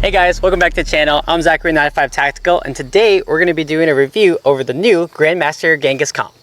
Hey guys, welcome back to the channel. I'm Zachary95 Tactical, and today we're going to be doing a review over the new Grand Master GENGHIS Komp.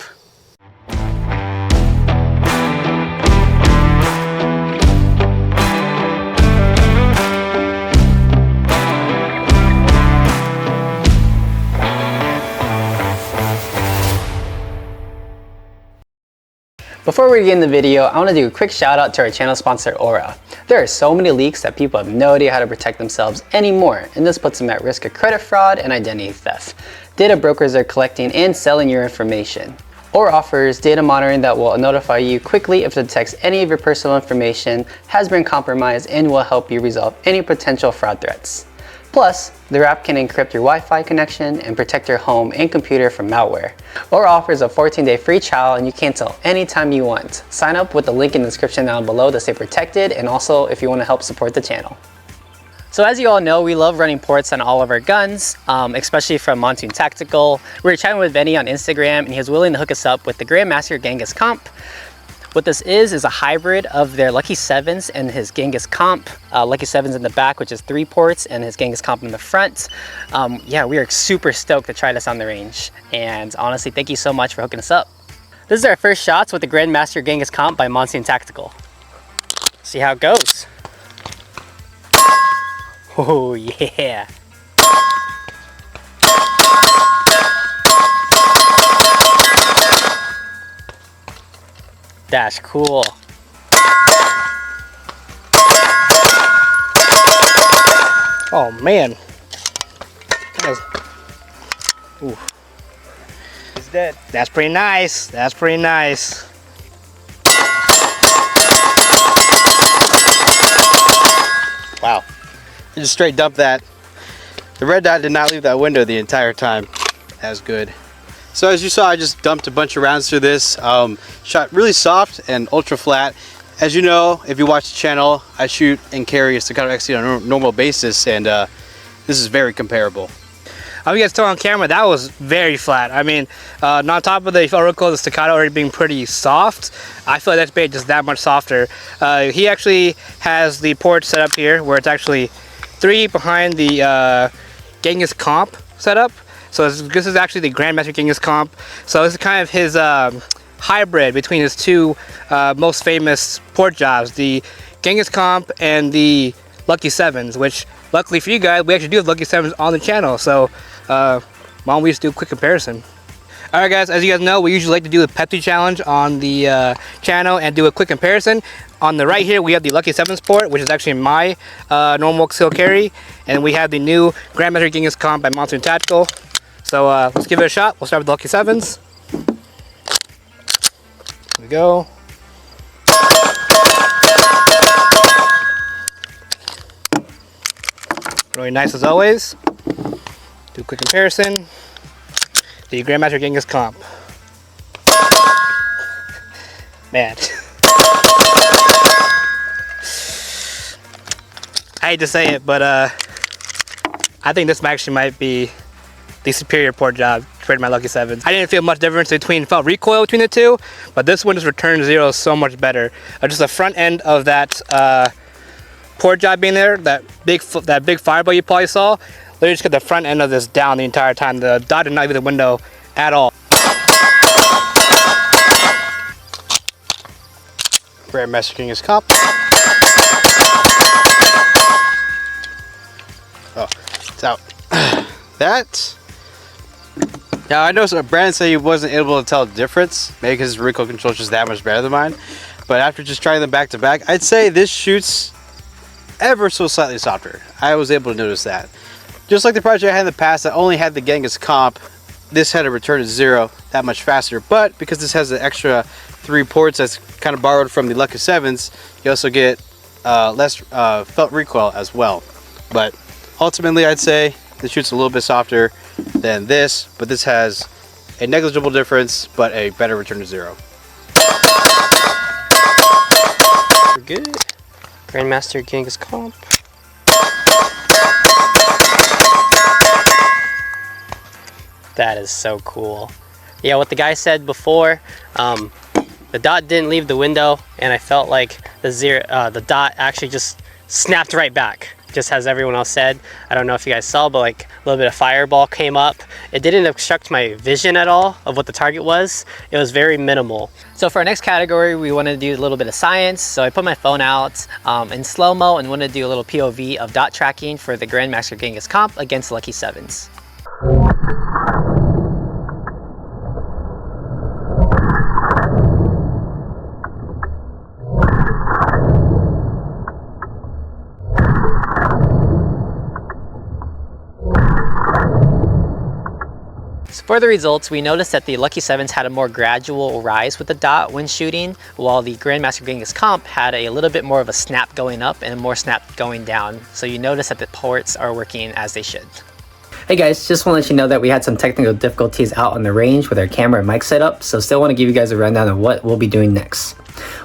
Before we begin the video, I want to do a quick shout out to our channel sponsor Aura. There are so many leaks that people have no idea how to protect themselves anymore, and this puts them at risk of credit fraud and identity theft. Data brokers are collecting and selling your information. Aura offers data monitoring that will notify you quickly if it detects any of your personal information has been compromised and will help you resolve any potential fraud threats. Plus, their app can encrypt your Wi-Fi connection and protect your home and computer from malware. Aura offers a 14-day free trial and you cancel anytime you want. Sign up with the link in the description down below to stay protected, and also if you want to help support the channel. So as you all know, we love running ports on all of our guns, especially from Monsoon Tactical. We were chatting with Vinny on Instagram and he was willing to hook us up with the Grand Master GENGHIS Komp. What this is a hybrid of their Lucky 7s and his GENGHIS Komp. Lucky 7s in the back, which is 3 ports, and his GENGHIS Komp in the front. Yeah, we are super stoked to try this on the range. And honestly, thank you so much for hooking us up. This is our first shots with the Grand Master GENGHIS Komp by Monsoon Tactical. See how it goes. Oh yeah. That's cool. Oh man. Ooh. He's dead. That's pretty nice. That's pretty nice. Wow. I just straight dumped that. The red dot did not leave that window the entire time. That was good. So as you saw, I just dumped a bunch of rounds through this. Shot really soft and ultra flat. As you know, if you watch the channel, I shoot and carry a Staccato XC on a normal basis, and this is very comparable. You guys saw on camera, that was very flat. I mean, on top of the recoil, the Staccato already being pretty soft, I feel like that's made just that much softer. He actually has the port set up here, where it's actually 3 behind the GENGHIS Komp setup. So this is actually the Grand Master GENGHIS Komp. So this is kind of his hybrid between his 2 most famous port jobs, the GENGHIS Komp and the Lucky 7s, which luckily for you guys, we actually do have Lucky 7s on the channel. So why don't we just do a quick comparison? Alright guys, as you guys know, we usually like to do a Pepsi challenge on the channel and do a quick comparison. On the right here, we have the Lucky 7s port, which is actually my normal concealed carry. And we have the new Grand Master GENGHIS Komp by Monsoon Tactical. So let's give it a shot. We'll start with the Lucky 7s. Here we go. Really nice as always. Do a quick comparison. The Grand Master GENGHIS Komp. Man. I hate to say it, but I think this actually might be the superior port job compared to my Lucky 7s. I didn't feel much difference felt recoil between the 2, but this one just returned 0 so much better. Just the front end of that port job being there, that big fireball you probably saw, literally just got the front end of this down the entire time. The dot did not leave the window at all. Grand Master GENGHIS Komp. Oh, it's out. That. Now I know Brandon said he wasn't able to tell the difference, maybe because his recoil control is just that much better than mine. But after just trying them back to back, I'd say this shoots ever so slightly softer. I was able to notice that. Just like the project I had in the past that only had the GENGHIS Komp, this had a return to 0 that much faster. But because this has the extra 3 ports that's kind of borrowed from the Lucky 7s, you also get less felt recoil as well. But ultimately, I'd say this shoots a little bit softer than this, but this has a negligible difference, but a better return to 0. We're good. Grand Master GENGHIS Komp. That is so cool. Yeah, what the guy said before, the dot didn't leave the window, and I felt like the dot actually just snapped right back. just as everyone else said. I don't know if you guys saw, but like a little bit of fireball came up. It didn't obstruct my vision at all of what the target was. It was very minimal. So for our next category, we wanted to do a little bit of science. So I put my phone out in slow-mo and wanted to do a little POV of dot tracking for the Grand Master GENGHIS KOMP against Lucky Sevens. For the results, we noticed that the Lucky Sevens had a more gradual rise with the dot when shooting, while the Grand Master GENGHIS KOMP had a little bit more of a snap going up and more snap going down. So you notice that the ports are working as they should. Hey guys, just want to let you know that we had some technical difficulties out on the range with our camera and mic setup, so still want to give you guys a rundown of what we'll be doing next.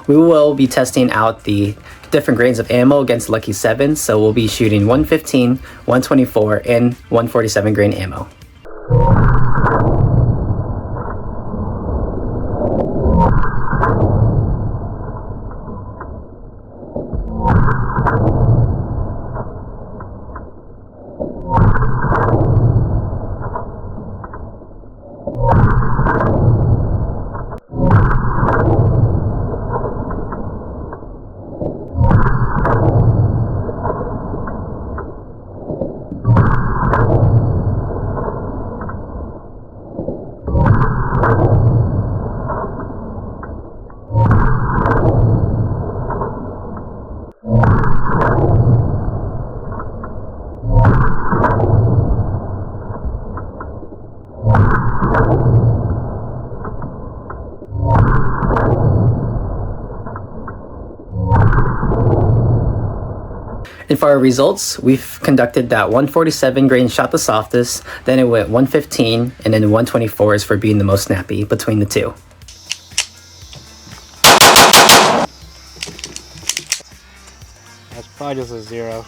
We will be testing out the different grains of ammo against Lucky Sevens, so we'll be shooting 115, 124, and 147 grain ammo. And for our results, we've conducted that 147 grain shot the softest, then it went 115, and then 124s for being the most snappy between the two. That's probably just a 0.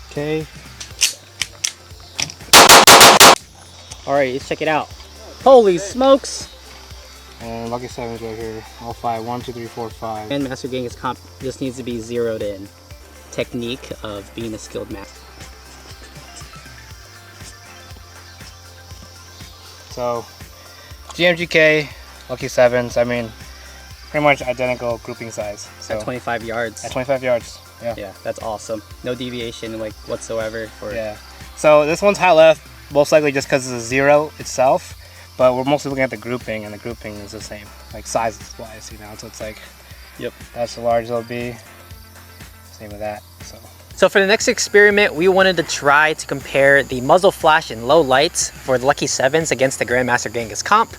GMGK. Alright, let's check it out. Holy smokes! And Lucky Sevens right here. All 5. 1, 2, 3, 4, 5. Grand Master GENGHIS KOMP just needs to be zeroed in. Technique of being a skilled master. So, GMGK, Lucky Sevens, I mean, pretty much identical grouping size. So, At 25 yards. At 25 yards, yeah. Yeah, that's awesome. No deviation like whatsoever. Yeah. So this one's high left, most likely just because it's a 0 itself. But we're mostly looking at the grouping, and the grouping is the same, like size-wise, you know. So it's like, yep, that's the large it'll be. Same with that. So for the next experiment, we wanted to try to compare the muzzle flash and low lights for the Lucky Sevens against the Grand Master GENGHIS KOMP.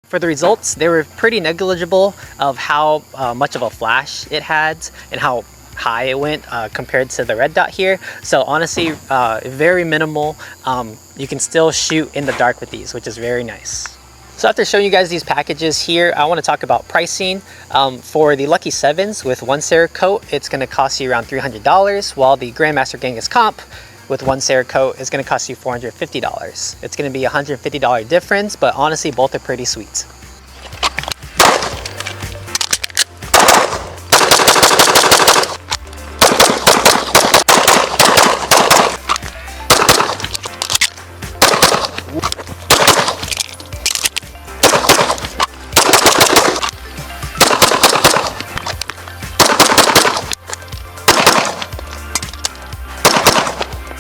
For the results, they were pretty negligible of how much of a flash it had and how high it went compared to the red dot here. So honestly, very minimal. You can still shoot in the dark with these, which is very nice. So after showing you guys these packages here, I want to talk about pricing. For the Lucky Sevens with 1 Cerakote, it's going to cost you around $300, while the Grand Master GENGHIS KOMP with 1 Cerakote is going to cost you $450. It's going to be a $150 difference, but honestly, both are pretty sweet.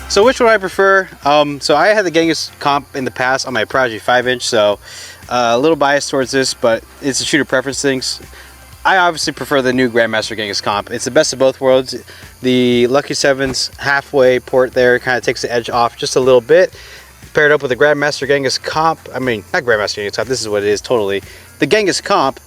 So which one I prefer? So I had the GENGHIS KOMP in the past on my Prodigy 5-inch, so a little biased towards this, but it's a shooter preference things. I obviously prefer the new Grand Master GENGHIS KOMP. It's the best of both worlds. The Lucky Sevens halfway port there kind of takes the edge off just a little bit. Paired up with the Grand Master GENGHIS KOMP, I mean, not Grand Master GENGHIS KOMP, this is what it is totally. The GENGHIS KOMP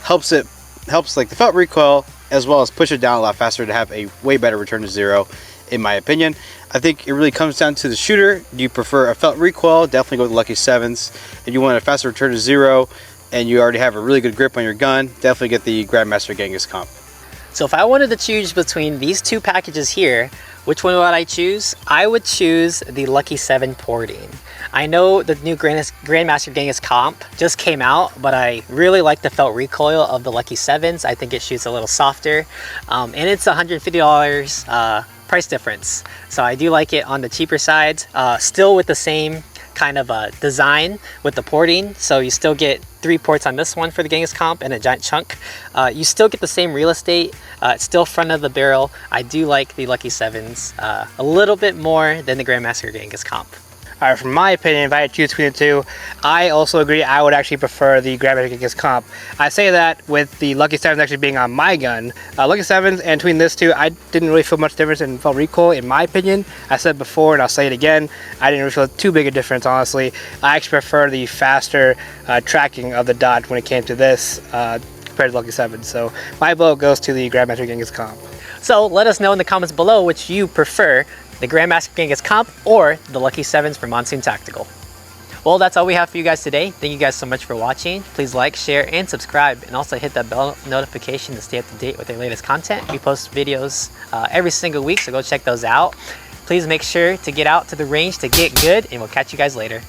helps it helps like the felt recoil, as well as push it down a lot faster to have a way better return to zero, in my opinion. I think it really comes down to the shooter. Do you prefer a felt recoil? Definitely go with the Lucky 7s. If you want a faster return to zero and you already have a really good grip on your gun, definitely get the Grand Master GENGHIS KOMP. So if I wanted to choose between these two packages here, which one would I choose? I would choose the Lucky 7 porting. I know the new Grand Master GENGHIS KOMP just came out, but I really like the felt recoil of the Lucky 7s. I think it shoots a little softer, and it's $150 price difference. So I do like it on the cheaper side, still with the same kind of design with the porting. So you still get 3 ports on this one for the GENGHIS KOMP and a giant chunk. You still get the same real estate. It's still front of the barrel. I do like the Lucky 7s a little bit more than the Grand Master GENGHIS KOMP. All right, from my opinion, if I had to choose between the two, I also agree I would actually prefer the Grand Master GENGHIS KOMP. I say that with the Lucky 7s actually being on my gun. Lucky 7s, and between this two, I didn't really feel much difference in felt recoil, in my opinion. I said before, and I'll say it again, I didn't really feel too big a difference, honestly. I actually prefer the faster tracking of the dot when it came to this compared to Lucky 7s. So my vote goes to the Grand Master GENGHIS KOMP. So let us know in the comments below which you prefer, the Grand Master GENGHIS KOMP or the Lucky 7s from Monsoon Tactical. Well, that's all we have for you guys today. Thank you guys so much for watching. Please like, share, and subscribe, and also hit that bell notification to stay up to date with our latest content. We post videos every single week, so go check those out. Please make sure to get out to the range to get good, and we'll catch you guys later.